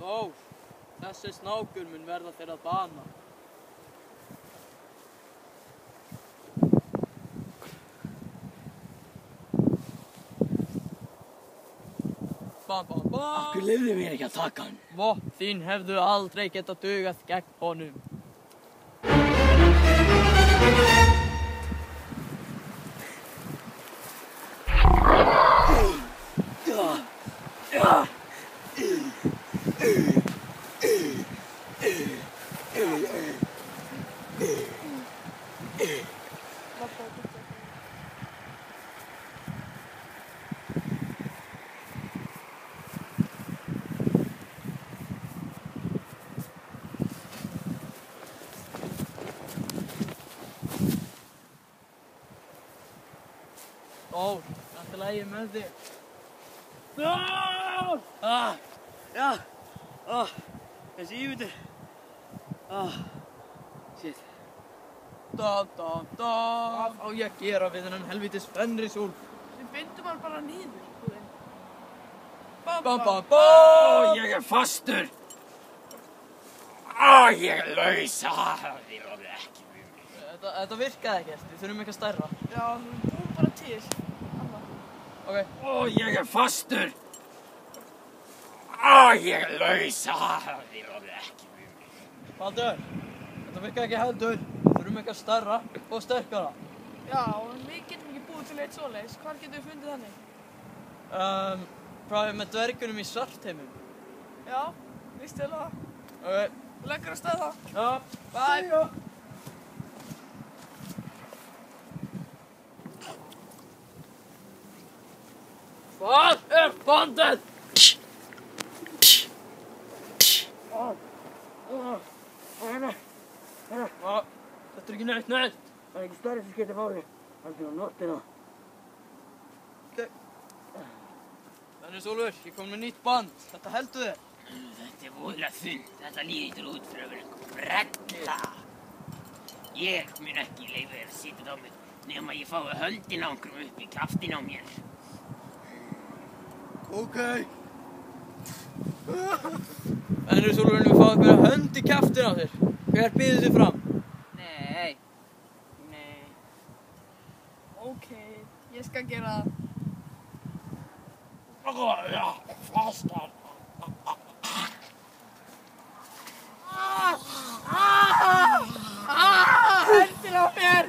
Þór, þessi snákur mun verða þér að bana. Bam, bam, bam! Akkur leyfðu mér ekki að taka hann. Vopn þín hefðu aldrei getað dugað gegn honum. Þór, þetta er lagið með þig. Þór! Já. Þessi ímyndir. Shit. Hvað á ég að gera við þennan helvítis Fenrisúlf? Við bindum hann bara niður, Guðinn. Bam, bam, bam! Ég er fastur. Ég er laus. Þið ráðið ekki við mig. Þetta virkaði ekkert, við þurfum eitthvað stærra. Já, við búum bara til. Annað. Ok. Ég er fastur. Ég er laus. Þið ráðið ekki við mig. Baldur, þetta virkaði ekki heldur. Við þurfum eitthvað stærra og sterkara. Já, en við getum ekki búið til eitt svoleiðis. Hvar getum við fundið þannig? Hvað með dvergunum í Svartheimum? Já, víst til það. Ok. Leggur að stað það. Já. Bye. Hvað er bandið? Þetta er ekki neitt. Það er ekki stærri sem skiptir máli. Það er á nóttina. Fenrisúlfur, ég kom með nýtt band. Þetta heldur þig. Þetta er voðalega þunnt. Þetta lítur út fyrir að vera einhver brella. Ég mun ekki leyfa þér að sitja á mig nema ég fái höndin á einhverjum upp í kjaftin á mér. Ok. Fenrisúlfur, við fáum einhverja hönd í kjaftin á þér. Hver býður þig fram? Nei. Ok, ég skal gera það. Já, fastar. Höndin á mér!